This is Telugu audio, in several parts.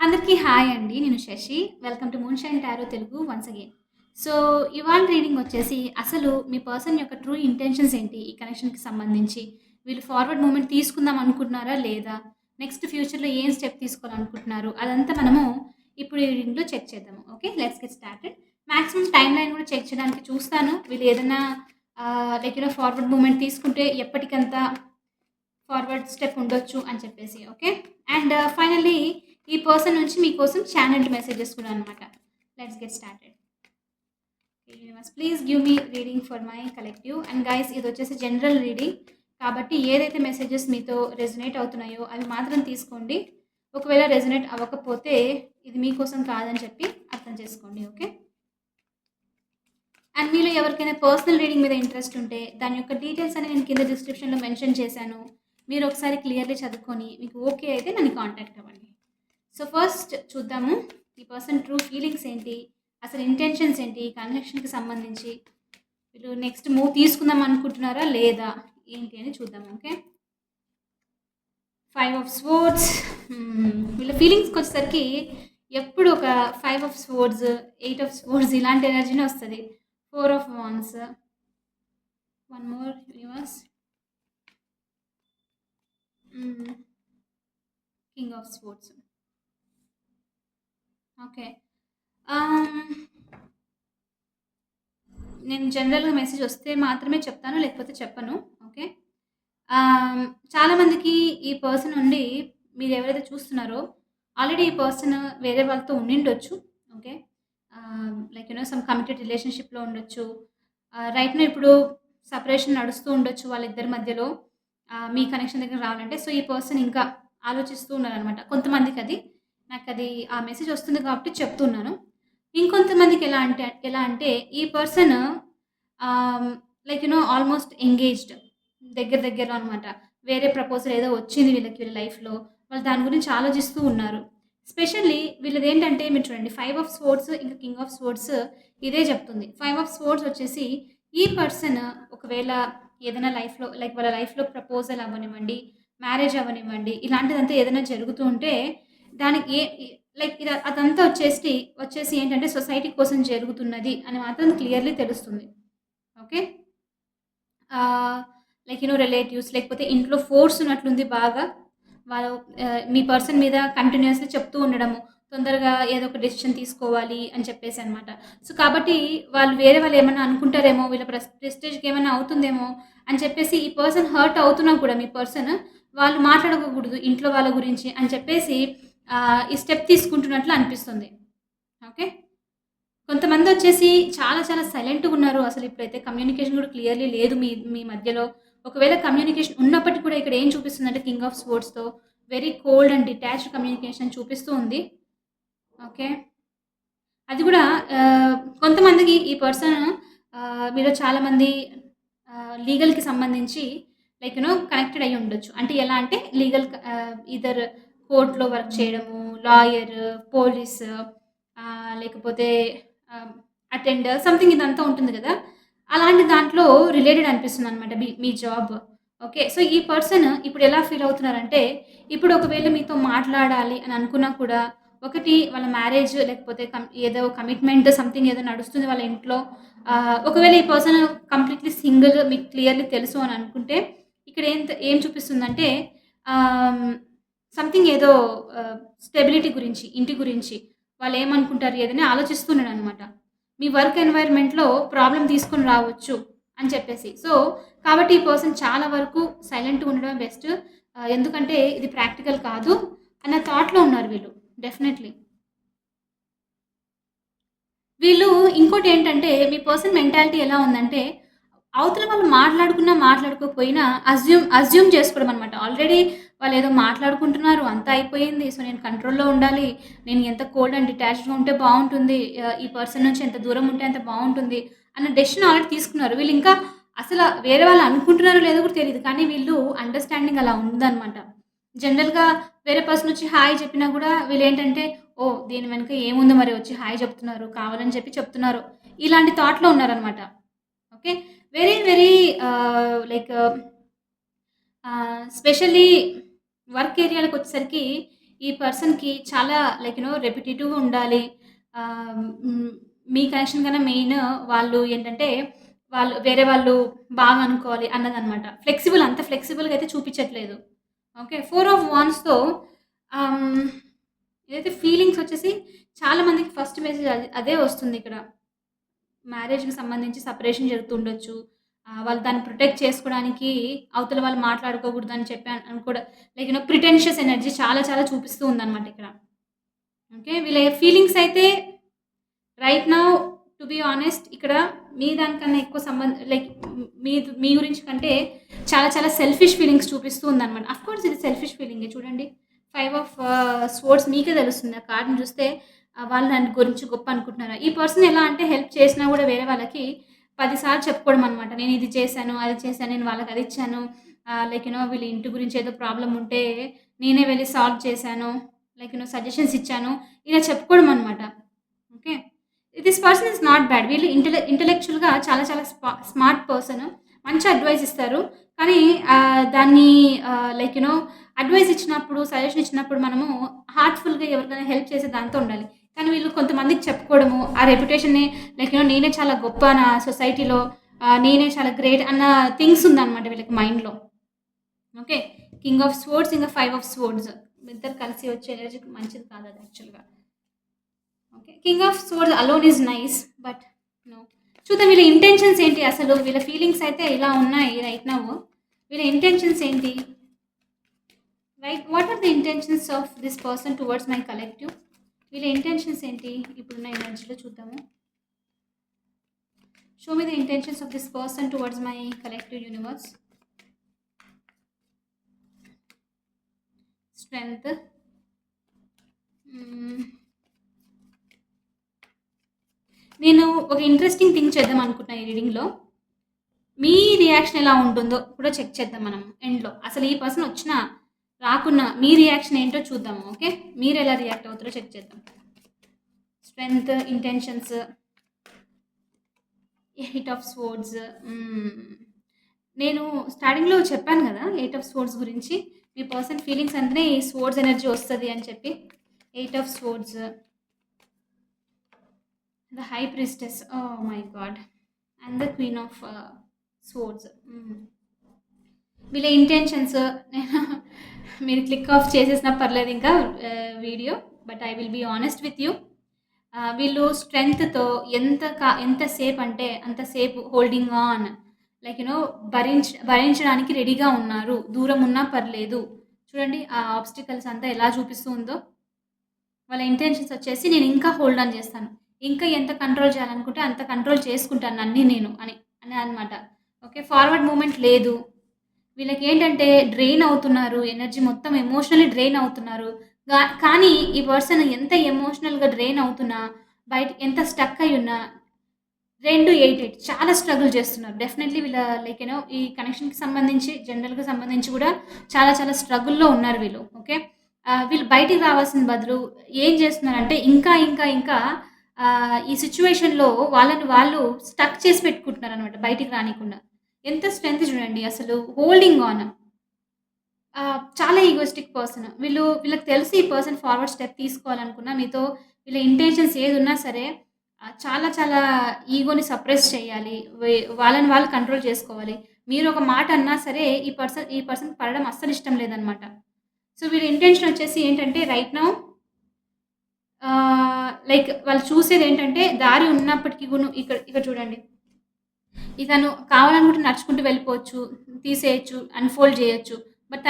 అందరికీ హాయ్ అండి. నేను Shashi. Welcome to moonshine tarot Telugu once again. So, ఇవాళ రీడింగ్ వచ్చేసి అసలు మీ పర్సన్ యొక్క ట్రూ ఇంటెన్షన్స్ ఏంటి? ఈ కనెక్షన్‌కి సంబంధించి. వీళ్ళు ఫార్వర్డ్ మూవ్‌మెంట్ తీసుకుందాం అనుకుంటున్నారా? లేదా? నెక్స్ట్ ఫ్యూచర్‌లో ఏం స్టెప్ తీసుకోవాలనుకుంటున్నారు? అదంతా మనము ఇప్పుడు ఈ రీడింగ్‌లో చెక్ చేద్దాము. Okay. Let's get started. Maximum timeline కూడా చెక్ చేయడానికి చూస్తాను. వీళ్ళు ఏదైనా ఫార్వర్డ్ మూవ్‌మెంట్ తీసుకుంటే ఎప్పటికంత ఫార్వర్డ్ స్టెప్ ఉండొచ్చు అని చెప్పేసి. ఓకే. అండ్ ఫైనల్లీ ఈ పర్సన్ నుంచి మీకోసం ఛానెల్డ్ మెసేజెస్ కూడా అనమాట. Let's get started. Universe please give me reading for my collective. And guys ఇది వచ్చేసి జనరల్ రీడింగ్ కాబట్టి ఏదైతే మెసేజెస్ మీతో రెజొనేట్ అవుతున్నాయో అవి మాత్రం తీసుకోండి. ఒకవేళ రెజొనేట్ అవ్వకపోతే ఇది మీకోసం కాదని చెప్పి అర్థం చేసుకోండి. ఓకే. అండ్ మీలో ఎవరికైనా పర్సనల్ రీడింగ్ మీద ఇంట్రెస్ట్ ఉంటే దాని యొక్క డీటెయిల్స్ అని నేను కింద డిస్క్రిప్షన్లో మెన్షన్ చేశాను. మీరు ఒకసారి క్లియర్లీ చదువుకొని మీకు ఓకే అయితే నన్ను కాంటాక్ట్ అవ్వండి. సో ఫస్ట్ చూద్దాము ఈ పర్సన్ ట్రూ ఫీలింగ్స్ ఏంటి, అసలు ఇంటెన్షన్స్ ఏంటి, కనెక్షన్కి సంబంధించి వీళ్ళు నెక్స్ట్ మూవ్ తీసుకుందాం అనుకుంటున్నారా లేదా ఏంటి అని చూద్దాము. ఓకే. 5 of swords. వీళ్ళ ఫీలింగ్స్కి వచ్చేసరికి ఎప్పుడు ఒక 5 ఆఫ్ స్వోర్డ్స్, 8 ఆఫ్ స్వోర్డ్స్ ఇలాంటి ఎనర్జీనే వస్తుంది. 4 of wands, one more universe, king of swords. Okay. నేను జనరల్గా మెసేజ్ వస్తే మాత్రమే చెప్తాను, లేకపోతే చెప్పను. ఓకే. చాలామందికి ఈ పర్సన్ నుండి మీరు ఎవరైతే చూస్తున్నారో ఆల్రెడీ ఈ పర్సన్ వేరే వాళ్ళతో ఉండిండొచ్చు. ఓకే. సమ్ కమిటెడ్ రిలేషన్షిప్లో ఉండొచ్చు. రైట్ నో ఇప్పుడు సపరేషన్ నడుస్తూ ఉండొచ్చు వాళ్ళిద్దరి మధ్యలో. మీ కనెక్షన్ దగ్గర రావాలంటే సో ఈ పర్సన్ ఇంకా ఆలోచిస్తూ ఉన్నారనమాట. కొంతమందికి అది నాకు అది ఆ మెసేజ్ వస్తుంది కాబట్టి చెప్తున్నాను. ఇంకొంతమందికి ఎలా అంటే ఈ పర్సన్ ఆల్మోస్ట్ ఎంగేజ్డ్ దగ్గరలో అనమాట. వేరే ప్రపోజల్ ఏదో వచ్చింది వీళ్ళ లైఫ్‌లో. వాళ్ళు దాని గురించి ఆలోచిస్తూ ఉన్నారు. స్పెషల్లీ వీళ్ళదేంటంటే మీరు చూడండి 5 ఆఫ్ స్వోర్డ్స్ ఇంకా కింగ్ ఆఫ్ స్వోర్డ్స్ ఇదే చెప్తుంది. 5 ఆఫ్ స్వోర్డ్స్ వచ్చేసి ఈ పర్సన్ ఒకవేళ ఏదైనా లైఫ్‌లో వాళ్ళ లైఫ్‌లో ప్రపోజల్ అవ్వనివ్వండి, మ్యారేజ్ అవ్వనివ్వండి, ఇలాంటిదంతా ఏదైనా జరుగుతూ ఉంటే దానికి అదంతా వచ్చేసి ఏంటంటే సొసైటీ కోసం జరుగుతున్నది అని మాత్రం క్లియర్‌లీ తెలుస్తుంది. ఓకే. రిలేటివ్స్ లేకపోతే ఇంట్లో ఫోర్స్ ఉన్నట్లుంది బాగా. వాళ్ళు మీ పర్సన్ మీద కంటిన్యూయస్‌లీ చెప్తూ ఉండడము. తొందరగా ఏదో ఒక డెసిషన్ తీసుకోవాలి అని చెప్పేసనమాట. సో, కాబట్టి వేరే వాళ్ళేమన్నా అనుకుంటారేమో, వీళ్ళ ప్రెస్టీజ్‌కి ఏమైనా అవుతుందేమో అని చెప్పేసి ఈ పర్సన్ హర్ట్ అవుతున్నా కూడా మీ పర్సన్ వాళ్ళు మాట్లాడకూడదు ఇంట్లో వాళ్ళ గురించి అని చెప్పేసి ఈ స్టెప్ తీసుకుంటున్నట్లు అనిపిస్తుంది. ఓకే. కొంతమందొచ్చేసి చాలా చాలా సైలెంట్‌గున్నారు. అసలిప్పుడైతే కమ్యూనికేషన్ గూడా క్లియర్‌లీ లేదు మీ మీ మధ్యలో. ఒకవేళ కమ్యూనికేషన్ ఉన్నప్పటికి కూడా ఇక్కడ ఏం చూపిస్తుందంటే కింగ్ ఆఫ్ స్వోర్డ్స్‌తో very cold and detached communication చూపిస్తూ ఉంది. ఓకే. అది గూడా కొంతమందికి ఈ పర్సన్ మీలో చాలామంది లీగల్‌కి సంబంధించి కనెక్టెడ్ అయ్యి ఉండొచ్చు. అంటే ఎలా అంటే ఈదర్ కోర్ట్‌లో వర్క్ చేయడము, లాయర్, పోలీస్ లేకపోతే ఆహ్, అటెండర్ సంథింగ్ ఇదంతా ఉంటుంది గదా! అలాంటి దాంట్లో రిలేటెడ్ అనిపిస్తుందనమాట మీ జాబ్. ఓకే. సో, ఈ పర్సన్ ఇప్పుడు ఎలా ఫీల్ అవుతున్నారంటే, ఇప్పుడు ఒకవేళ మీతో మాట్లాడాలి అని అనుకున్నా కూడా ఒకటి వాళ్ళ మ్యారేజ్ లేకపోతే ఏదో కమిట్మెంట్ సంథింగ్ ఏదో నడుస్తుంది వాళ్ళ ఇంట్లో. ఒకవేళ ఈ పర్సన్ కంప్లీట్‌లీ సింగిల్ మీకు క్లియర్‌లీ తెలుసు అని అనుకుంటే, ఇక్కడ ఏం చూపిస్తుందంటే ఆహ్, సంథింగ్ ఏదో ఆహ్, స్టెబిలిటీ గురించి, ఇంటి గురించి వాళ్ళేమనుకుంటారు ఏదని ఆలోచిస్తున్నాడనమాట. మీ వర్క్ ఎన్వైర్న్‌మెంట్‌లో ప్రాబ్లమ్ తీసుకొని రావచ్చు అని చెప్పేసి. సో, కాబట్టి ఈ పర్సన్ చాలా వరకు సైలెంట్‌గా ఉండడమే బెస్ట్. ఎందుకంటే ఇది ప్రాక్టికల్ కాదు అన్న థాట్‌లో ఉన్నారు వీళ్ళు. డెఫినైట్‌లీ. వీళ్ళు ఇంకోటేంటంటే మీ పర్సన్ మెంటాలిటీ ఎలా ఉందంటే, అవతల వాళ్ళు మాట్లాడుకున్నా, మాట్లాడుకోకపోయినా అస్యూమ్ చేసుకోవడం అనమాట. ఆల్రెడీ వాళ్ళేదో మాట్లాడుకుంటున్నారు. అంతా అయిపోయింది. సో, నేను కంట్రోల్‌లో ఉండాలి. నేను ఎంత కోల్డ్ అండ్ డిటాచ్డ్‌గా ఉంటే బావుంటుంది. ఈ పర్సన్ నుంచి ఎంత దూరం ఉంటే అంత బావుంటుంది అన్న డెసిషన్ ఆల్రెడీ తీసుకున్నారు. వీళ్ళింకా వేరే వాళ్ళు అనుకుంటున్నారో లేదో కూడా తెలీదు. కానీ వీళ్ళు అండర్‌స్టాండింగ్ అలా ఉందనమాట. జనరల్‌గా వేరే పర్సన్ వచ్చి హాయ్ చెప్పినా గూడా వీళ్ళేంటంటే, ఓహ్! దీని వెనక ఏముందో మరి వచ్చి హాయ్ చెప్తున్నారు. కావాలని చెప్పి చెప్తున్నారు. ఇలాంటి థాట్‌లో ఉన్నారనమాట. Okay. Very very ah, like specially work ఏరియాలకొచ్చేసరికి ఈ పర్సన్‌కి చాలా లైక్ రెపిటీటివ్‌గా ఉండాలి. ఆహ్, హ్మ్. మీ కనెక్షన్ కన్నా మెయిన్ వాళ్ళు ఏంటంటే, వేరే వాళ్ళు బాగా అనుకోవాలి అన్నదనమాట. అంత ఫ్లెక్సిబుల్‌గా అయితే చూపించట్లేదు. ఓకే. 4 ఆఫ్ వాండ్స్‌తో ఆహ్, ఏదైతే ఫీలింగ్స్ వచ్చేసి చాలా మందికి ఫస్ట్ మెసేజ్ అదే వస్తుందిక్కడ. మ్యారేజ్‌కి సంబంధించి సెపరేషన్ జరుగుతుండొచ్చు. వాళ్ళు దాన్ని ప్రొటెక్ట్ చేసుకోవడానికి అవతల వాళ్ళు మాట్లాడుకోకూడదని చెప్పి కూడా లైక్ ప్రిటెన్షియస్ ఎనర్జీ చాలా చాలా చూపిస్తూ ఉందన్నమాట ఇక్కడ. ఓకే. వీళ్ళ ఫీలింగ్స్ అయితే right now to be honest ఇక్కడ మీ దానికన్నా ఎక్కువ లైక్ మీ మీ గురించి కంటే చాలా చాలా సెల్ఫిష్ ఫీలింగ్స్ చూపిస్తూ ఉందన్నమాట. అఫ్‌కోర్స్ ఇది సెల్ఫిష్ ఫీలింగే చూడండి. 5 ఆఫ్ స్వోర్డ్స్ మీకే తెలుస్తుంది. ఆ కార్డ్‌ని చూస్తే వాళ్ళు నన్ను గురించి గొప్ప అనుకుంటున్నారా? ఈ పర్సన్ ఎలా అంటే హెల్ప్ చేసినా గూడా వేరే వాళ్ళకి 10 సార్లు చెప్పుకోవడం అనమాట. నేను ఇది చేశాను, అది చేశాను, నేను వాళ్ళకి అది ఇచ్చాను. లైక్ వీళ్ళ ఇంటి గురించి ఏదో ప్రాబ్లమ్ ఉంటే నేనే వెళ్లి సాల్వ్ చేశాను. లైక్ సజెషన్స్ ఇచ్చాను. ఇలా చెప్పుకోవడం అనమాట. Okay. This person is not bad. వీళ్ళు ఇంటలెక్చువల్‌గా చాలా చాలా స్మార్ట్ పర్సన్. మంచి అడ్వైస్ ఇస్తారు. కానీ దాన్ని లైక్ అడ్వైస్ ఇచ్చినప్పుడు, సజెషన్ ఇచ్చినప్పుడు మనము హార్ట్‌ఫుల్‌గా ఎవరికైనా హెల్ప్ చేసే దాంతో ఉండాలి. కానీ వీళ్ళు కొంతమందికి చెప్పుకోవడము, ఆ రెప్యుటేషన్‌ని లైక్ నేనే చాలా గొప్ప నా సొసైటీలో, నేనే చాలా గ్రేట్ అన్న థింగ్స్ ఉందన్నమాట వీళ్ళకి మైండ్‌లో. ఓకే. కింగ్ ఆఫ్ స్వోర్డ్స్ ఇంకా 5 ఆఫ్ స్వోర్డ్స్. ఇద్దరు కలిసి వచ్చే ఎనర్జీకి మంచిది కాదది యాక్చువల్‌గా. Okay. King of swords alone is nice. But no. చూద్దాం వీళ్ళ ఇంటెన్షన్స్ ఏంటి అసలు? వీళ్ళ ఫీలింగ్స్ అయితే ఇలా ఉన్నాయి రైట్ నౌ. వీళ్ళ ఇంటెన్షన్స్ ఏంటి? Right what are the intentions of this person towards my collective? వీళ్ళ ఇంటెన్షన్స్ ఏంటి? ఇప్పుడున్న ఎనర్జీలో చూద్దాము. Show me the intentions of this person towards my collective universe. Strength. నేను ఒక ఇంట్రెస్టింగ్ థింగ్ చేద్దాం అనుకుంటున్నా ఈ రీడింగ్‌లో. మీ రియాక్షన్ ఎలా ఉంటుందో కూడా చెక్ చేద్దాం మనం ఎండ్‌లో. అసలు ఈ పర్సన్ వచ్చినా, రాకున్నా మీ రియాక్షన్ ఏంటో చూద్దాము. ఓకే. మీరెలా రియాక్ట్ అవుతారో చెక్ చేద్దాం. Strength, intentions, 8 of swords. నేను స్టార్టింగ్‌లో చెప్పాను గదా! 8 ఆఫ్ స్వోర్డ్స్ గురించి. మీ పర్సన్ ఫీలింగ్స్ అంటేనే ఈ స్వోర్డ్స్ ఎనర్జీ వస్తది అని చెప్పి. 8 of swords. The high priestess. Oh my god! And the queen of swords. వీళ్ళ ఇంటెన్షన్స్ నేను మీరు క్లిక్ ఆఫ్ చేసేసినా పర్లేదు ఇంకా video. But I will be honest with you. వీళ్ళు స్ట్రెంగ్త్‌తో ఎంతసేపు అంటే అంతసేపు హోల్డింగ్ ఆన్. లైక్ భరించడానికి రెడీగా ఉన్నారు. దూరం ఉన్నా పర్లేదు. చూడండి ఆ ఆబ్స్టికల్స్ అంతా ఎలా చూపిస్తూ ఉందో. వాళ్ళ ఇంటెన్షన్స్ వచ్చేసి నేను ఇంకా హోల్డ్ ఆన్ చేస్తాను. ఇంకా ఎంత కంట్రోల్ చేయాలనుకుంటే అంత కంట్రోల్ చేసుకుంటాను అన్నీ నేను అని అనమాట. ఓకే. ఫార్వర్డ్ మూవ్‌మెంట్ లేదు. వీళ్ళకేంటంటే డ్రెయిన్ అవుతున్నారు. ఎనర్జీ మొత్తం ఎమోషనల్లీ డ్రెయిన్ అవుతున్నారు. కానీ ఈ పర్సన్ ఎంత ఎమోషనల్‌గా డ్రెయిన్ అవుతున్నా, బయట ఎంత స్టక్ అయ్యున్నా 2, 8, 8 చాలా స్ట్రగుల్ చేస్తున్నారు. డెఫినైట్‌లీ వీళ్ళ లైక్ ఈ కనెక్షన్‌కి సంబంధించి, జనరల్‌గా సంబంధించి కూడా చాలా చాలా స్ట్రగుల్‌లో ఉన్నారు వీళ్ళు. ఓకే. వీళ్ళు బయటికి రావాల్సిన బదులు ఏం చేస్తున్నారంటే ఇంకా ఈ సిట్యుయేషన్‌లో వాళ్ళని వాళ్ళు స్టక్ చేసి పెట్టుకుంటున్నారనమాట బయటికి రానీకుండా. ఎంత స్ట్రెంత్ చూడండి అసలు హోల్డింగ్ ఆన్. చాలా ఈగోయిస్టిక్ పర్సన్. వీళ్ళకి తెలుసు ఈ పర్సన్ ఫార్వర్డ్ స్టెప్ తీసుకోవాలనుకున్నా మీతో వీళ్ళ ఇంటెన్షన్స్ ఏదున్నా సరే చాలా చాలా ఈగోని సప్రెస్ చేయాలి. వాళ్ళని వాళ్ళు కంట్రోల్ చేసుకోవాలి. మీరు ఒక మాట అన్నా సరే ఈ పర్సన్‌కి పడడం అస్సలు ఇష్టం లేదనమాట. సో, వీళ్ళ ఇంటెన్షన్ వచ్చేసి ఏంటంటే రైట్ నౌ లైక్ వాళ్ళు చూసేదేంటంటే దారి ఉన్నప్పటికి ఇక్కడ ఇక్కడ చూడండి. ఇతను కావాలనుకుంటే నడుచుకుంటూ వెళ్ళిపోవచ్చు, తీసేయొచ్చు, అన్‌ఫోల్డ్ జేయొచ్చు. బట్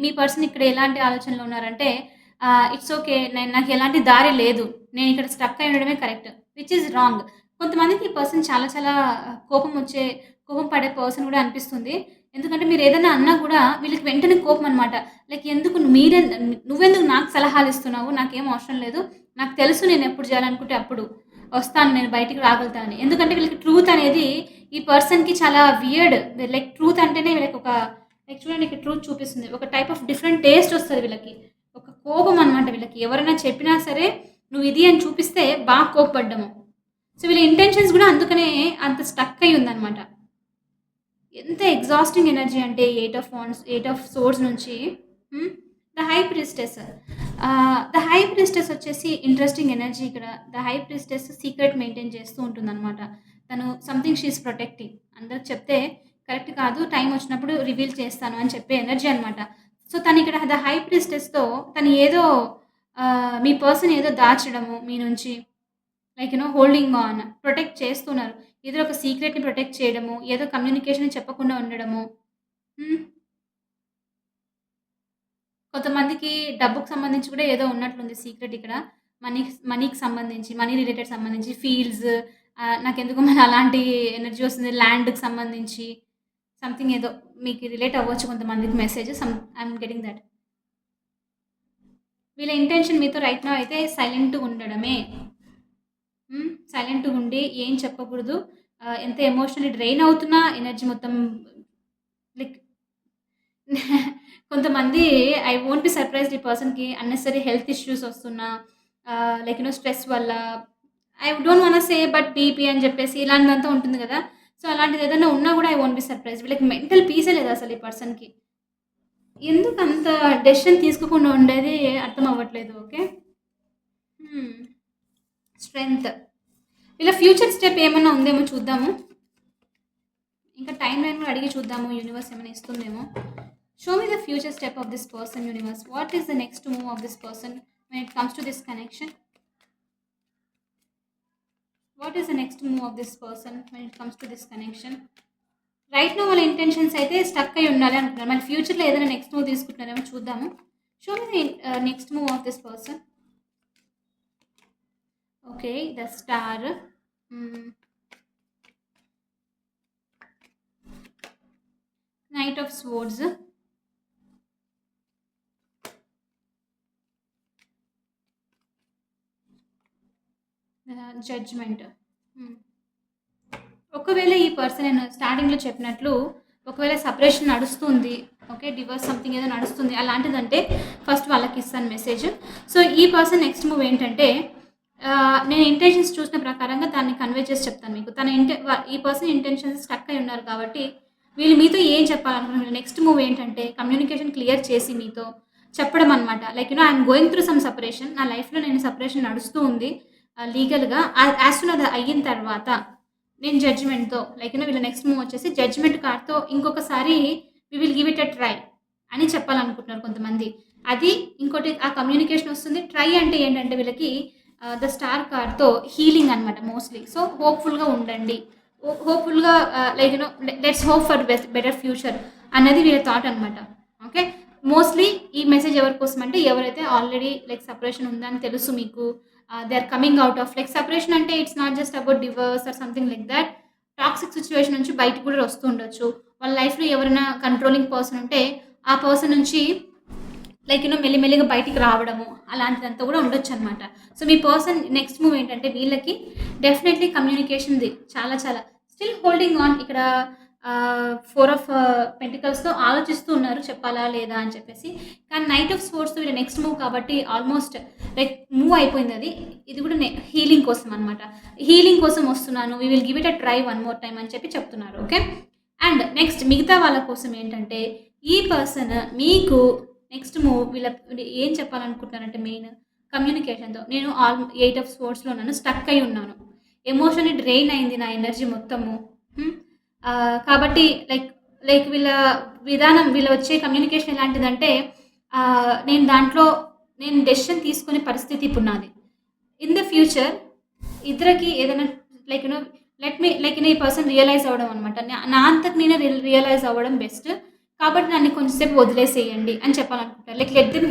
మీ పర్సన్ ఇక్కడ ఎలాంటి ఆలోచనలో ఉన్నారంటే ఇట్స్ ఓకే. నాకు ఎలాంటి దారి లేదు. నేను ఇక్కడ స్టక్ అయి ఉండడమే కరెక్ట్. Which is wrong. కొంతమందికి ఈ పర్సన్ చాలా చాలా కోపం పడే పర్సన్ గూడా అనిపిస్తుంది. ఎందుకంటే మీరు ఏదైనా అన్నా గూడా వీళ్ళకి వెంటనే కోపం అన్నమాట. లైక్ నువ్వెందుకు నాకు సలహాలు ఇస్తున్నావు? నాకేం అవసరం లేదు. నాకు తెలుసు నేను ఎప్పుడు చేయాలనుకుంటే అప్పుడు వస్తాను. నేను బయటికి రాగలుగుతానని. ఎందుకంటే వీళ్ళకి ట్రూత్ అనేది ఈ పర్సన్‌కి చాలా వియర్డ్. లైక్ ట్రూత్ అంటేనే వీళ్ళకొక లైక్ చూడండి ఇక్కడ ట్రూత్ చూపిస్తుంది. ఒక టైప్ ఆఫ్ డిఫరెంట్ టేస్ట్ వస్తది వీళ్ళకి. ఒక కోపం అన్నమాట వీళ్ళకి. ఎవరైనా చెప్పినా సరే నువ్వు ఇది అని చూపిస్తే బాగా కోప్పడ్డము. సో, వీళ్ళ ఇంటెన్షన్స్ గూడా అందుకనే అంత స్టక్ అయ్యి ఉందన్నమాట. ఎంత ఎగ్జాస్టింగ్ ఎనర్జీ అంటే 8 ఆఫ్ సోర్డ్స్ నుంచి the high priestess. The high priestess వచ్చేసి ఇంట్రెస్టింగ్ ఎనర్జీ ఇక్కడ. The high priestess secret maintain చేస్తూ ఉంటుందనమాట. తను సంథింగ్ షీ ఈస్ ప్రొటెక్టింగ్. అందరికి చెప్తే కరెక్ట్ కాదు. టైం వచ్చినప్పుడు రివీల్ చేస్తాను అని చెప్పే ఎనర్జీ అనమాట. సో, తనిక్కడ ద హై ప్రీస్టెస్‌తో తను ఏదో మీ పర్సన్ ఏదో దాచడము మీ నుంచి లైక్ హోల్డింగ్ ఆన్ ప్రొటెక్ట్ చేస్తున్నారు. ఏదో ఒక సీక్రెట్‌ని ప్రొటెక్ట్ చేయడము, ఏదో కమ్యూనికేషన్ చెప్పకుండా ఉండడము. హ్మ్. కొంతమందికి డబ్బుకు సంబంధించి కూడా ఏదో ఉన్నట్లుంది సీక్రెట్ ఇక్కడ. మనీ మనీకి సంబంధించి, మనీ రిలేటెడ్ సంబంధించి ఫీల్డ్స్ నాకెందుకో మరి అలాంటి ఎనర్జీ వస్తుంది. ల్యాండ్‌కి సంబంధించి సంథింగ్ ఏదో మీకు రిలేట్ అవ్వచ్చు కొంతమందికి message. I am getting that. వీళ్ళ ఇంటెన్షన్ మీతో రైట్ నౌ అయితే సైలెంట్‌గా ఉండడమే. సైలెంట్‌గా ఉండి ఏం చెప్పకూడదు. ఎంత ఎమోషనల్లీ డ్రైన్ అవుతున్నా ఎనర్జీ మొత్తం లైక్ కొంతమంది ఐ వోంట్ బి సర్ప్రైజ్డ్ ఈ పర్సన్‌కి అన్నెసెసరీ హెల్త్ ఇష్యూస్ వస్తున్నా లైక్ స్ట్రెస్ వల్ల I don't want say but BP అని చెప్పేసి ఇలాంటిదంతా ఉంటుంది కదా! సో, అలాంటిది ఏదైనా ఉన్నా కూడా ఐ వోంట్ బి సర్ప్రైజ్డ్. వీళ్ళకి మెంటల్ పీసే లేదు అసలు ఈ పర్సన్‌కి. ఎందుకంత డెసిషన్ తీసుకోకుండా ఉండేది అర్థం అవ్వట్లేదు. ఓకే. హ్మ్. స్ట్రెంగ్త్. వీళ్ళ ఫ్యూచర్ స్టెప్ ఏమన్నా ఉందేమో చూద్దాము. ఇంకా టైమ్ లైన్ కూడా అడిగి చూద్దాము. యూనివర్స్ ఏమైనా ఇస్తుందేమో. Show me the future step of this person universe. What is the next move of this person when it comes to this connection? What is the next move of this person when it comes to this connection? Right no వాళ్ళ ఇంటెన్షన్స్ అయితే స్టక్ అయి ఉండాలి అనుకుంటున్నారు. మళ్ళీ ఫ్యూచర్‌లో ఏదైనా నెక్స్ట్ మూవ్ తీసుకుంటున్నారేమో చూద్దాము. Show me the next move of this person. Okay. The star. Night of swords. Judgment. ఒకవేళ ఈ పర్సన్ నేను స్టార్టింగ్‌లో చెప్పినట్లు ఒకవేళ సెపరేషన్ నడుస్తుంది. ఓకే. డివోర్స్ సంథింగ్ ఏదో నడుస్తుంది. అలాంటిదంటే ఫస్ట్ వాళ్ళకిస్తాను మెసేజ్. సో, ఈ పర్సన్ నెక్స్ట్ మూవ్ ఏంటంటే నేను ఇంటెన్షన్స్ చూసిన ప్రకారంగా దాన్ని కన్వే చేసి చెప్తాను మీకు. ఈ పర్సన్ ఇంటెన్షన్స్ స్టక్ అయి ఉన్నారు కాబట్టి వీళ్ళు మీతో ఏం చెప్పాలనుకున్నారు నెక్స్ట్ మూవ్ ఏంటంటే కమ్యూనికేషన్ క్లియర్ చేసి మీతో చెప్పడం అనమాట. Like I'm going through some separation. నా లైఫ్‌లో నేను సెపరేషన్ నడుస్తూ ఉంది లీగల్‌గా. యాజ్ సూన్ అది అయిన తర్వాత నేను జడ్జ్‌మెంట్‌తో లైక్ వీళ్ళ నెక్స్ట్ మూవ్ వచ్చేసి జడ్జ్‌మెంట్ కార్డ్‌తో ఇంకొకసారి we will give it a try అని చెప్పాలనుకుంటున్నారు కొంతమంది. అది ఇంకోటి ఆ కమ్యూనికేషన్ వస్తుంది. ట్రై అంటే ఏంటంటే వీళ్ళకి ద స్టార్ కార్డ్‌తో హీలింగ్ అనమాట మోస్ట్‌లీ. సో, హోప్‌ఫుల్‌గా ఉండండి. హోప్‌ఫుల్‌గా like let's hope for better future అన్నది వీళ్ళ థాట్ అనమాట. ఓకే. మోస్ట్‌లీ ఈ మెసేజ్ ఎవరి కోసం అంటే ఎవరైతే ఆల్రెడీ లైక్ సెపరేషన్ ఉందని తెలుసు మీకు. They are coming out of like separation అంటే it's not just about divorce or something like that. Toxic situation నుంచి బయటికి కూడా వస్తూ ఉండొచ్చు. వాళ్ళ లైఫ్‌లో ఎవరైనా కంట్రోలింగ్ పర్సన్ ఉంటే ఆ పర్సన్ నుంచి లైక్ మెల్లిమెల్లిగా బయటికి రావడము అలాంటిదంతా కూడా ఉండొచ్చనమాట. సో, మీ పర్సన్ నెక్స్ట్ మూవ్ ఏంటంటే వీళ్ళకి డెఫినెట్‌లీ కమ్యూనికేషన్‌ది చాలా చాలా స్టిల్ హోల్డింగ్ ఆన్ ఇక్కడ 4 ఆఫ్ పెంటికల్స్‌తో ఆలోచిస్తూ ఉన్నారు చెప్పాలా లేదా అని చెప్పేసి. కానీ నైట్ ఆఫ్ స్పోర్ట్స్‌తో వీళ్ళ నెక్స్ట్ మూవ్ కాబట్టి ఆల్మోస్ట్ లైక్ మూవ్ అయిపోయిందది. ఇది కూడా హీలింగ్ కోసం అనమాట. హీలింగ్ కోసం వస్తున్నాను. We will give it a try one more time అని చెప్పి చెప్తున్నారు. ఓకే. అండ్ నెక్స్ట్ మిగతా వాళ్ళ కోసం ఏంటంటే ఈ పర్సన్ మీకు నెక్స్ట్ మూవ్ ఏం చెప్పాలనుకుంటున్నారంటే మెయిన్ కమ్యూనికేషన్‌తో. నేను 8 ఆఫ్ స్పోర్ట్స్‌లో ఉన్నాను. స్టక్ అయి ఉన్నాను. ఎమోషనల్లీ డ్రైన్ అయింది నా ఎనర్జీ మొత్తము. హ్మ్. కాబట్టి లైక్ లైక్ వీళ్ళ విధానం వీళ్ళు వచ్చే కమ్యూనికేషన్ ఎలాంటిదంటే నేను దాంట్లో నేను డెసిషన్ తీసుకునే పరిస్థితి ఇప్పుడు నాది. ఇన్ ద ఫ్యూచర్ ఇద్దరికి ఏదైనా లైక్ ఈ పర్సన్ రియలైజ్ అవ్వడం అనమాట. నా అంతకు నేనే రియలైజ్ అవ్వడం బెస్ట్. కాబట్టి నన్ను కొంచెం సేపు వదిలేసేయండి అని చెప్పాలనుకుంటారు. లైక్ లెట్ దెమ్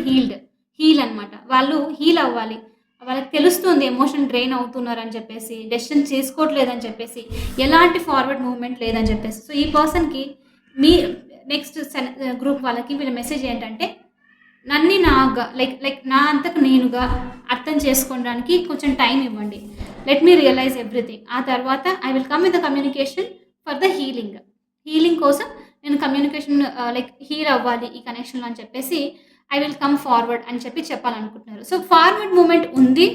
హీల్ అనమాట. వాళ్ళు హీల్ అవ్వాలి. వాళ్ళకి తెలుస్తుంది ఎమోషన్ డ్రైన్ అవుతున్నారని చెప్పేసి, డెసిషన్ చేసుకోవట్లేదని చెప్పేసి, ఎలాంటి ఫార్వర్డ్ మూవ్‌మెంట్ లేదని చెప్పేసి. సో, ఈ పర్సన్‌కి మీ నెక్స్ట్ గ్రూప్ వాళ్ళకి వీళ్ళ మెసేజ్ ఏంటంటే నన్ని నాగా లైక్ లైక్ నా అంతకు నేనుగా అర్థం చేసుకోవడానికి కొంచెం టైం ఇవ్వండి. Let me realize everything. ఆ తర్వాత I will come with the communication for the healing. Healing కోసం నేను కమ్యూనికేషన్ లైక్ హీల్ అవ్వాలి ఈ కనెక్షన్‌లో అని చెప్పేసి ఐ విల్ కమ్ ఫార్వర్డ్ అని చెప్పి చెప్పాలనుకుంటున్నారు. సో, ఫార్వర్డ్ మూవ్‌మెంట్ ఉంది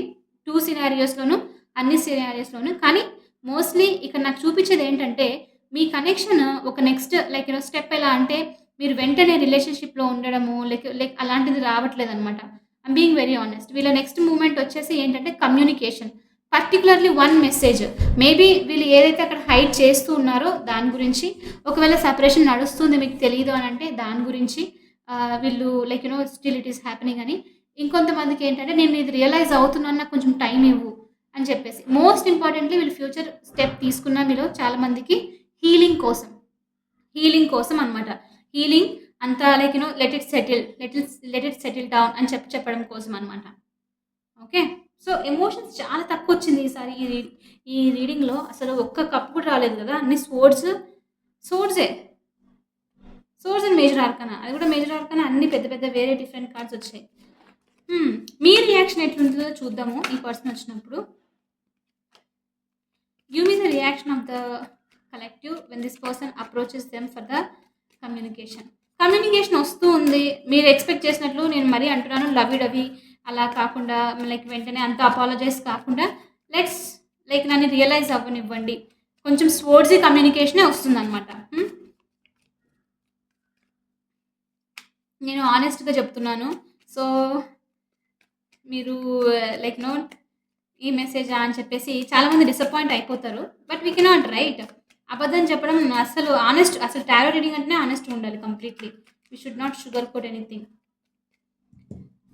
2 సినారియోస్‌లోను, అన్ని సినారియోస్‌లోను. కానీ మోస్ట్‌లీ ఇక్కడ నాకు చూపించేది ఏంటంటే మీ కనెక్షన్ ఒక నెక్స్ట్ లైక్ స్టెప్ ఎలా అంటే మీరు వెంటనే రిలేషన్‌షిప్‌లో ఉండడము లైక్ లైక్ అలాంటిది రావట్లేదనమాట. I'm being very honest. వీళ్ళ నెక్స్ట్ మూవ్‌మెంట్ వచ్చేసి ఏంటంటే communication. Particularly one message. Maybe వీళ్ళు ఏదైతే అక్కడ హైడ్ చేస్తూ ఉన్నారో దాని గురించి, ఒకవేళ సెపరేషన్ నడుస్తుంది మీకు తెలీదు అనంటే దాని గురించి వీళ్ళు like still it is happening అని. ఇంకొంతమందికి ఏంటంటే నేను ఇది రియలైజ్ అవుతున్నాను నాకు కొంచెం టైమ్ ఇవ్వు అని చెప్పేసి. మోస్ట్ ఇంపార్టెంట్‌లీ వీళ్ళు ఫ్యూచర్ స్టెప్ తీసుకున్న మీలో చాలా మందికి హీలింగ్ కోసం. హీలింగ్ కోసం అనమాట. హీలింగ్ అంతా like let it settle. Let it settle down అని చెప్పడం కోసం అనమాట. ఓకే. సో, ఎమోషన్స్ చాలా తక్కువొచ్చింది ఈసారి ఈ రీడింగ్‌లో. అసలు ఒక్క కప్ కూడా రాలేదు గదా! అన్ని సోర్డ్సే. Swords and major arcana. అది కూడా మేజర్ ఆర్కానా అన్ని పెద్ద పెద్ద వేరే డిఫరెంట్ కార్డ్స్ వచ్చాయి. మీ రియాక్షన్ ఎట్లుంటుందో చూద్దాము ఈ పర్సన్ వచ్చినప్పుడు. Give me the reaction of the collective when this person approaches them for the communication. Communication వస్తూ ఉంది. మీరు ఎక్స్‌పెక్ట్ చేసినట్లు నేను మరీ అంటున్నాను లవ్వీ డవ్వీ అలా కాకుండా లైక్ వెంటనే అంత అపాలజైజ్ కాకుండా లెట్స్ లైక్ నన్ను రియలైజ్ అవ్వనివ్వండి. కొంచెం స్పోర్ట్సీ కమ్యూనికేషనే వస్తుందనమాట. నేను ఆనెస్ట్‌గా చెప్తున్నాను. సో, మీరు లైక్ ఈ మెసేజా అని చెప్పేసి చాలామంది డిసప్పాయింట్ అయిపోతారు. But we cannot right. అబద్ధం చెప్పడం అసలు టారో రీడింగ్ అంటేనే ఆనెస్ట్‌గా ఉండాలి కంప్లీట్‌లీ. We should not sugar coat anything.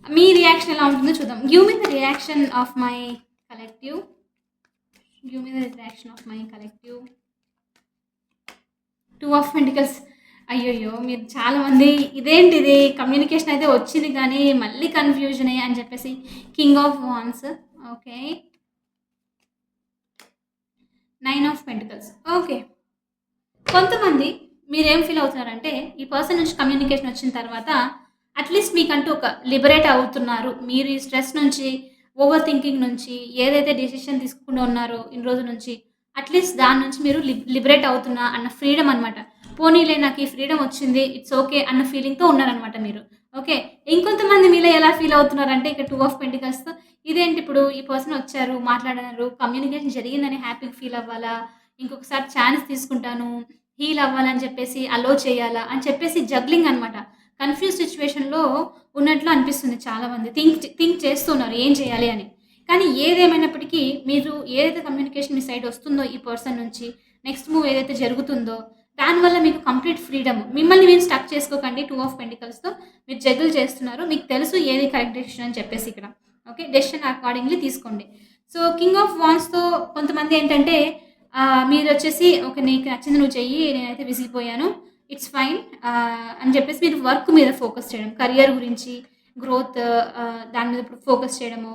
మీ రియాక్షన్ ఎలా ఉంటుందో చూద్దాం. Give me the reaction of my collective. Give me the reaction of my collective. 2 of pentacles. అయ్యయ్యో! మీరు చాలామంది ఇదేంటిది కమ్యూనికేషన్ అయితే వచ్చింది కానీ మళ్ళీ కన్‌ఫ్యూజనే అని చెప్పేసి king of wands. Okay. 9 of pentacles. Okay. కొంతమంది మీరేం ఫీల్ అవుతున్నారంటే ఈ పర్సన్ నుంచి కమ్యూనికేషన్ వచ్చిన తర్వాత అట్లీస్ట్ మీకంటూ ఒక లిబరేట్ అవుతున్నారు. మీరు ఈ స్ట్రెస్ నుంచి, ఓవర్ థింకింగ్ నుంచి ఏదైతే డెసిషన్ తీసుకుంటూ ఉన్నారో ఇన్ని రోజుల నుంచి అట్లీస్ట్ దాని నుంచి మీరు లిబరేట్ అవుతున్నా అన్న ఫ్రీడమ్ అనమాట. పోనీలే నాకు ఈ ఫ్రీడమ్ వచ్చింది. ఇట్స్ ఓకే అన్న ఫీలింగ్‌తో ఉన్నారనమాట మీరు. ఓకే. ఇంకొంతమంది మీలో ఎలా ఫీల్ అవుతున్నారంటే ఇక 2 ఆఫ్ పెంటికల్స్‌తో ఇదేంటి ఇప్పుడు ఈ పర్సన్ వచ్చారు, మాట్లాడినారు, కమ్యూనికేషన్ జరిగిందని హ్యాపీగా ఫీల్ అవ్వాలా? ఇంకొకసారి ఛాన్స్ తీసుకుంటాను, హీల్ అవ్వాలని చెప్పేసి అలో చేయాలా అని చెప్పేసి జగ్లింగ్ అనమాట. కన్‌ఫ్యూజ్ సిట్యుయేషన్‌లో ఉన్నట్లు అనిపిస్తుంది చాలామంది. థింక్ చేస్తున్నారు ఏం చేయాలి అని. కానీ ఏదేమైనప్పటికీ మీరు ఏదైతే కమ్యూనికేషన్ మీ సైడ్ వస్తుందో ఈ పర్సన్ నుంచి, నెక్స్ట్ మూవ్ ఏదైతే జరుగుతుందో దానివల్ల మీకు కంప్లీట్ ఫ్రీడమ్. మిమ్మల్ని మీరు స్టక్ చేసుకోకండి 2 ఆఫ్ పెంటికల్స్‌తో. మీరు జగుల్ చేస్తున్నారు. మీకు తెలుసు ఏది కరెక్ట్ డెసిషన్ అని చెప్పేసి ఇక్కడ. ఓకే. డెసిషన్ అకార్డింగ్‌లీ తీసుకోండి. సో, కింగ్ ఆఫ్ వాండ్స్‌తో కొంతమంది ఏంటంటే మీరొచ్చేసి ఓకే. నీకు నచ్చింది నువ్వు చెయ్యి. నేనైతే విసిగిపోయాను. ఇట్స్ ఫైన్ అని చెప్పేసి మీరు వర్క్ మీద ఫోకస్ చేయడం. కెరియర్ గురించి, గ్రోత్ దాని మీద ఫోకస్ చేయడము,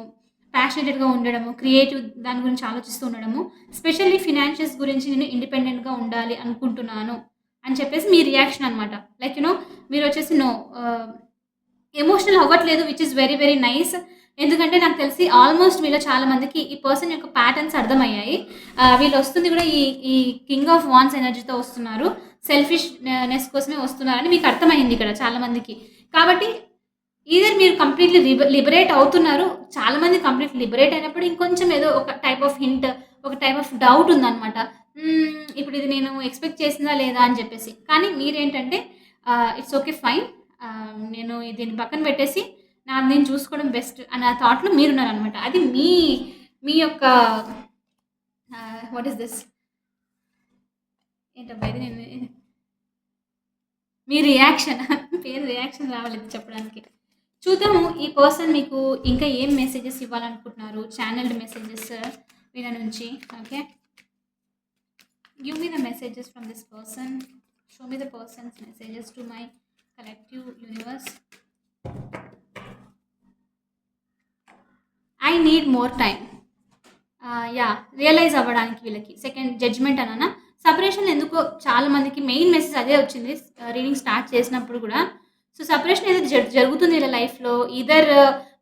ప్యాషనేటెడ్‌గా ఉండడము, క్రియేటివ్ దాని గురించి ఆలోచిస్తూ ఉండడము. స్పెషల్లీ ఫినాన్షియల్స్ గురించి నేను ఇండిపెండెంట్‌గా ఉండాలి అనుకుంటున్నాను అని చెప్పేసి మీ రియాక్షన్ అనమాట. లైక్ మీరొచ్చేసి ఎమోషనల్ అవ్వట్లేదు which is very very nice. ఎందుకంటే నాకు తెలిసి ఆల్మోస్ట్ మీలో చాలా మందికి ఈ పర్సన్ యొక్క ప్యాటర్న్స్ అర్థమయ్యాయి. వీళ్ళు వస్తుంది కూడా ఈ ఈ కింగ్ ఆఫ్ వాండ్స్ ఎనర్జీతో వస్తున్నారు. సెల్ఫిష్‌నెస్ కోసమే వస్తున్నారని మీకు అర్థమైంది ఇక్కడ చాలా మందికి. కాబట్టి ఈథర్ మీరు కంప్లీట్‌లీ లిబరేట్ అవుతున్నారు. చాలామంది కంప్లీట్‌లీ లిబరేట్ అయినప్పుడు ఇంకొంచెం ఏదో ఒక టైప్ ఆఫ్ హింట్, ఒక టైప్ ఆఫ్ డౌట్ ఉందనమాట. ఇప్పుడు ఇది నేను ఎక్స్‌పెక్ట్ చేసిందా లేదా అని చెప్పేసి. కానీ మీరేంటంటే ఇట్స్ ఓకే ఫైన్. నేను దీన్ని పక్కన పెట్టేసి నాది నేను చూసుకోవడం బెస్ట్ అన్న థాట్‌లో మీరున్నారనమాట. అది మీ యొక్క వాట్ ఈస్ దిస్? ఏంటబ్బా ఇది మీ రియాక్షన్ పేరు రియాక్షన్ రావలేదు చెప్పడానికి. చూద్దాము ఈ పర్సన్ మీకు ఇంకా ఏం మెసేజెస్ ఇవ్వాలనుకుంటున్నారు. ఛానెల్డ్ మెసేజెస్ వీళ్ళ నుంచి. Okay. Give me the messages from this person. Show me the person's messages to my collective universe. I need more time. Realize అవ్వడానికి వీళ్ళకి. Second judgement అనానా? సెపరేషన్ ఎందుకో చాలా మందికి మెయిన్ మెసేజ్ అదే వచ్చింది రీడింగ్ స్టార్ట్ చేసినప్పుడు కూడా. సో, సెపరేషన్ ఏదైతే జరుగుతుంది వీళ్ళ లైఫ్‌లో ఈథర్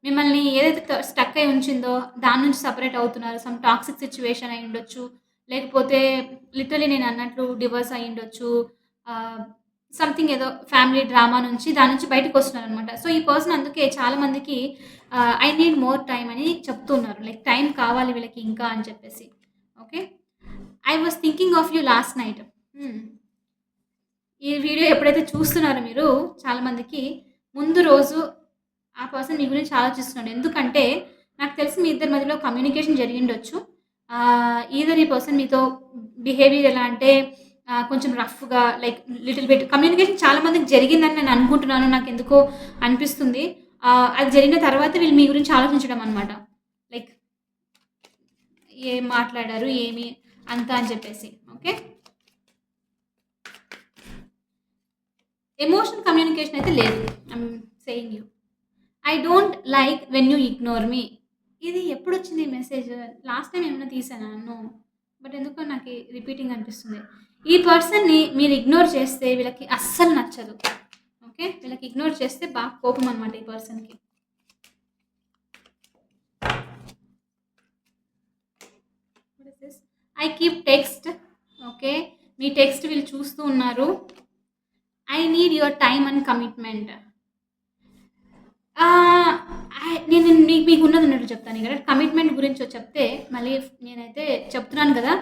మిమ్మల్ని ఏదైతే స్టక్ అయి ఉంచిందో దాని నుంచి సెపరేట్ అవుతున్నారు. సమ్ టాక్సిక్ సిట్యుయేషన్ అయి ఉండొచ్చు. లేకపోతే లిటరల్లీ నేను అన్నట్లు డివోర్స్ అయ్యి ఉండొచ్చు. సంథింగ్ ఏదో ఫ్యామిలీ డ్రామా నుంచి దాని నుంచి బయటకొస్తున్నారనమాట. సో, ఈ పర్సన్ అందుకే చాలా మందికి ఐ నీడ్ మోర్ టైమ్ అని చెప్తున్నారు. లైక్ టైం కావాలి వీళ్ళకి ఇంకా అని చెప్పేసి. Okay. I was thinking of you last night. ఈ వీడియో ఎప్పుడైతే చూస్తున్నారో మీరు చాలామందికి ముందు రోజు ఆ పర్సన్ మీ గురించి ఆలోచిస్తున్నాడు. ఎందుకంటే నాకు తెలిసి మీ ఇద్దరి మధ్యలో కమ్యూనికేషన్ జరిగిండొచ్చు. ఈదర్ ఈ పర్సన్ మీతో బిహేవియర్ ఎలా అంటే కొంచెం రఫ్‌గా లైక్ లిటిల్ బిట్ కమ్యూనికేషన్ చాలా మందికి జరిగిందని నేను అనుకుంటున్నాను. నాకెందుకో అనిపిస్తుంది. అది జరిగిన తర్వాత వీళ్ళు మీ గురించి ఆలోచించడం అనమాట. లైక్ ఏం మాట్లాడారు, ఏమి అంతా అని చెప్పేసి. ఓకే. ఎమోషన్ కమ్యూనికేషన్ అయితే లేదు. I'm saying you. I don't like when you ignore మీ. ఇది ఎప్పుడొచ్చింది ఈ మెసేజ్? లాస్ట్ టైమ్ ఏమైనా తీసానా? నో. బట్ ఎందుకో నాకి రిపీటింగ్ అనిపిస్తుంది. ఈ పర్సన్‌ని మీరు ఇగ్నోర్ చేస్తే వీళ్ళకి అస్సలు నచ్చదు. ఓకే. వీళ్ళకి ఇగ్నోర్ చేస్తే బాగా కోపం అనమాట ఈ పర్సన్‌కి. What is this? I keep text. Okay. Me text వీళ్ళు చూస్తూ ఉన్నారు. I need your time and commitment. నేను మీకున్నది ఉన్నట్టు చెప్తాను ఇక్కడ. కమిట్మెంట్ గురించి చెప్తే మళ్ళీ నేనైతే చెప్తున్నాను కదా!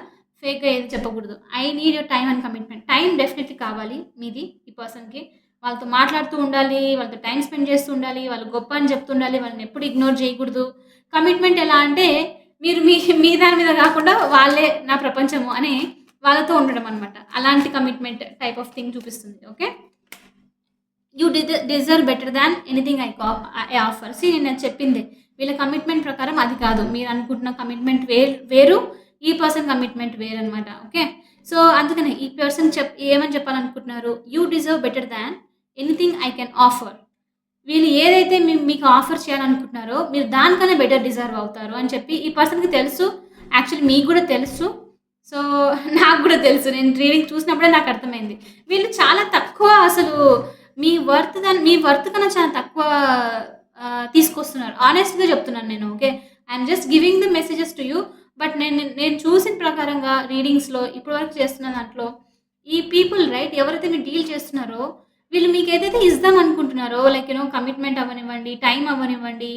ఫేక్‌గా ఏది చెప్పకూడదు. I need your time and commitment. Time definitely కావాలి మీది ఈ పర్సన్‌కి. వాళ్ళతో మాట్లాడుతూ ఉండాలి. వాళ్ళతో టైమ్ స్పెండ్ చేస్తూ ఉండాలి. వాళ్ళు గొప్ప అని చెప్తుండాలి. వాళ్ళని ఎప్పుడు ఇగ్నోర్ చేయకూడదు. కమిట్మెంట్ ఎలా అంటే మీరు మీ మీ దాని మీద కాకుండా వాళ్ళే నా ప్రపంచము అని వాళ్ళతో ఉండడం అనమాట. అలాంటి కమిట్మెంట్ టైప్ ఆఫ్ థింగ్ చూపిస్తుంది. Okay. You deserve better than anything I offer. See నేను చెప్పిందే. వీళ్ళ కమిట్మెంట్ ప్రకారం అది కాదు. మీరు అనుకుంటున్న కమిట్మెంట్ వేరు. ఈ పర్సన్ కమిట్మెంట్ వేరనమాట. ఓకే. సో, అందుకనే ఈ పర్సన్ ఏమని చెప్పాలనుకుంటున్నారు? You deserve better than anything I can offer. వీళ్ళు ఏదైతే మీకు ఆఫర్ చేయాలనుకుంటున్నారో మీరు దానికన్నా బెటర్ డిజర్వ్ అవుతారు అని చెప్పి ఈ పర్సన్‌కి తెలుసు. యాక్చువల్లీ మీకు కూడా తెలుసు. సో, నాకు కూడా తెలుసు. నేను రీడింగ్ చూసినప్పుడే నాకు అర్థమైంది. వీళ్ళు చాలా తక్కువ అసలు మీ వర్త్ కన్నా చాలా తక్కువ తీసుకొస్తున్నారు. హానెస్ట్‌గా చెప్తున్నాను నేను. Okay. I'm just giving the messages to you. But నేను చూసిన ప్రకారంగా రీడింగ్స్‌లో ఇప్పటి వరకు చేస్తున్న దాంట్లో ఈ పీపుల్ రైట్ ఎవరైతే మీరు డీల్ చేస్తున్నారో వీళ్ళు మీకేదైతే ఇద్దాం అనుకుంటున్నారో లైక్ కమిట్మెంట్ అవ్వనివ్వండి, టైమ్ అవ్వనివ్వండి,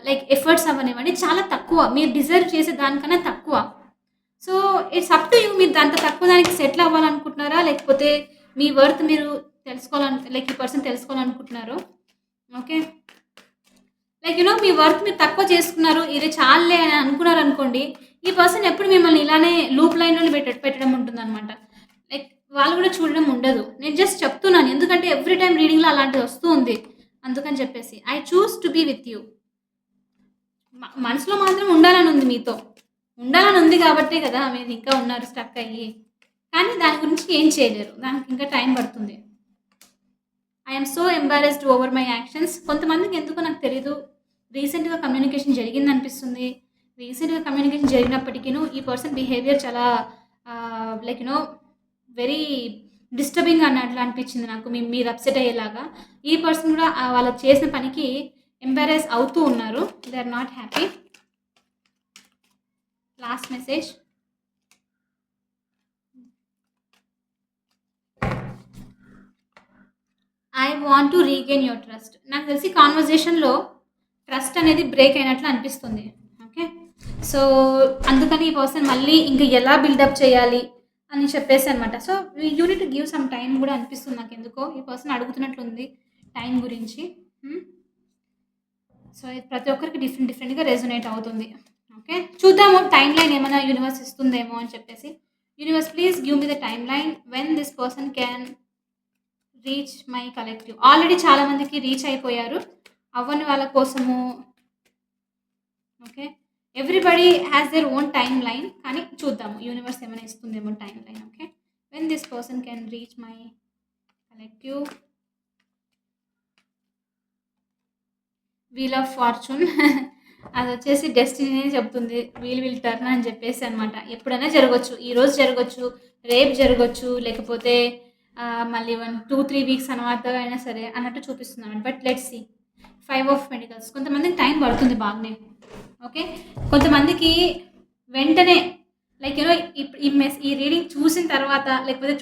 లైక్ ఎఫర్ట్స్ అవ్వనివ్వండి చాలా తక్కువ. మీరు డిజర్వ్ చేసే దానికన్నా తక్కువ. So, it's up to you. మీరు అంత తక్కువ దానికి సెటిల్ అవ్వాలనుకుంటున్నారా? లేకపోతే మీ వర్త్ మీరు లైక్ ఈ పర్సన్ తెలుసుకోవాలనుకుంటున్నారో? ఓకే. లైక్ మీ వర్త్ మీరు తక్కువ చేసుకున్నారు. ఇది చాలులే అని అనుకున్నారనుకోండి. ఈ పర్సన్ ఎప్పుడు మిమ్మల్ని ఇలానే లూప్ లైన్‌లోనే పెట్టడం ఉంటుందనమాట. లైక్ వాళ్ళు కూడా చూడడం ఉండదు. నేను జస్ట్ చెప్తున్నాను. ఎందుకంటే ఎవ్రీ టైమ్ రీడింగ్‌లో అలాంటిది వస్తూ ఉంది. అందుకని చెప్పేసి. I choose to be with you. మనసులో మాత్రం ఉండాలని ఉంది మీతో. ఉండాలని ఉంది కాబట్టే కదా! మీరు ఇంకా ఉన్నారు స్టక్ అయ్యి. కానీ దాని గురించి ఏం చేయలేరు. దానికి ఇంకా టైం పడుతుంది. I am so embarrassed over my actions. కొంతమందికి ఎందుకో నాకు తెలీదు. రీసెంట్‌గా కమ్యూనికేషన్ జరిగిందనిపిస్తుంది. రీసెంట్‌గా కమ్యూనికేషన్ జరిగినప్పటికీను ఈ పర్సన్ బిహేవియర్ చాలా లైక్ వెరీ డిస్టర్బింగ్ అన్నట్లు అనిపించింది నాకు. మీరు అప్సెట్ అయ్యేలాగా. ఈ పర్సన్ కూడా వాళ్ళు చేసిన పనికి ఎంబారస్ అవుతూ ఉన్నారు. They are not happy. Last message. I want to regain your trust. నాకు తెలిసి కాన్వర్జేషన్‌లో ట్రస్ట్ అనేది బ్రేక్ అయినట్లు అనిపిస్తుంది. ఓకే. సో, అందుకని ఈ పర్సన్ మళ్ళీ ఇంక ఎలా బిల్డప్ చేయాలి అని చెప్పేసి అనమాట. So, you need to give some time కూడా అనిపిస్తుంది నాకెందుకో. ఈ పర్సన్ అడుగుతున్నట్లుంది టైం గురించి. సో, ఇది ప్రతి ఒక్కరికి డిఫరెంట్‌గా రెజొనేట్ అవుతుంది. ఓకే. చూద్దాము టైమ్ లైన్ ఏమైనా యూనివర్స్ ఇస్తుందేమో అని చెప్పేసి. Universe please give me the time line when this person can reach my collective. Already చాలా మందికి రీచ్ అయిపోయారు. అవ్వని వాళ్ళ కోసము. Okay. Everybody has their own time line. కానీ చూద్దాము యూనివర్స్ ఏమైనా ఇస్తుందేమో time line. Okay. When this person can reach my collective. Wheel of fortune. అది వచ్చేసి డెస్టినీనే చెప్తుంది. వీల్ టర్న్ అని చెప్పేసి అనమాట. ఎప్పుడైనా జరగొచ్చు. ఈరోజు జరగొచ్చు, రేపు జరగొచ్చు, లేకపోతే మళ్ళీ 2-3 వీక్స్ తర్వాత అయినా సరే అన్నట్టు చూపిస్తుంది. But let's see. 5 of pentacles. కొంతమందికి టైం పడుతుంది బాగానే. ఓకే. కొంతమందికి వెంటనే లైక్ ఈ రీడింగ్ చూసిన తర్వాత లేకపోతే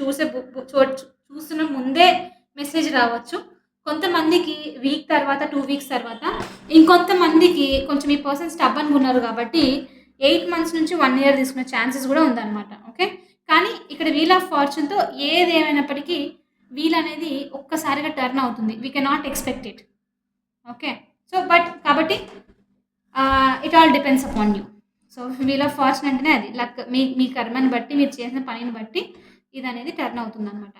చూస్తున్న ముందే మెసేజ్ రావచ్చు. కొంతమందికి వీక్ తర్వాత, 2 వీక్స్ తర్వాత, ఇంకొంతమందికి కొంచెం ఈ పర్సన్ స్టబ్బన్‌గా ఉన్నారు కాబట్టి 8 మంత్స్ నుంచి 1 ఇయర్ తీసుకునే ఛాన్సెస్ కూడా ఉందన్నమాట. ఓకే. కానీ ఇక్కడ వీల్ ఆఫ్ ఫార్చ్యూన్‌తో ఏదేమైనప్పటికీ వీల్ అనేది ఒక్కసారిగా టర్న్ అవుతుంది. We cannot expect it. Okay. So, కాబట్టి it all depends upon you. So, wheel of fortune అంటేనే అది. లక్ మీ మీ కర్మని బట్టి, మీరు చేసిన పనిని బట్టి ఇదనేది టర్న్ అవుతుందనమాట.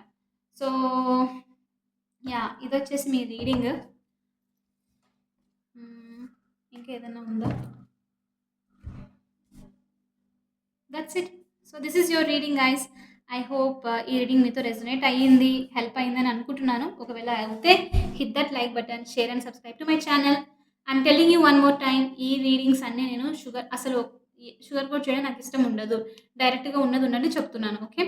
So, yeah! ఇదొచ్చేసి మీ రీడింగ్. హ్మ్. ఇంకేదన్నా ఉందా? That's it. So, this is your reading guys. I hope ఈ రీడింగ్ మీతో రెజొనేట్ అయ్యింది, హెల్ప్ అయిందని అనుకుంటున్నాను. ఒకవేళ అయితే hit that like button, share and subscribe to my channel. I'm telling you one more time, ఈ రీడింగ్స్ అన్నీ నేను అసలు షుగర్ కోట్ చేయడం నాకు ఇష్టం ఉండదు. డైరెక్ట్‌గా ఉన్నది ఉన్నట్టు చెప్తున్నాను. ఓకే.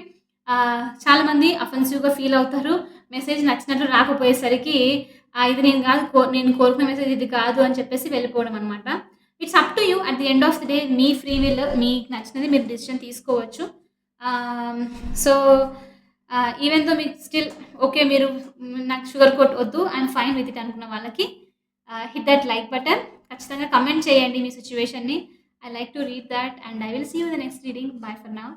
చాలామంది అఫెన్సివ్‌గా ఫీల్ అవుతారు. మెసేజ్ నచ్చినట్లు రాకపోయేసరికి ఇది నేను కాదు, నేను కోరుకున్న మెసేజ్ ఇది కాదు అని చెప్పేసి వెళ్ళిపోవడం అనమాట. It's up to you. At the end of the day me free will, మీకు నచ్చినది మీరు డిసిషన్ తీసుకోవచ్చు. ఆహ్, సో, ఈవెన్ దో మీకు స్టిల్ ఓకే, మీరు నాకు షుగర్ కోట్ వద్దు, ఐయామ్ ఫైన్ విత్ ఇట్ అనుకున్న వాళ్ళకి హిట్ దట్ లైక్ బటన్. ఖచ్చితంగా కమెంట్ చేయండి మీ సిట్యుయేషన్‌ని. I like to read that and I will see you in the next reading. Bye for now.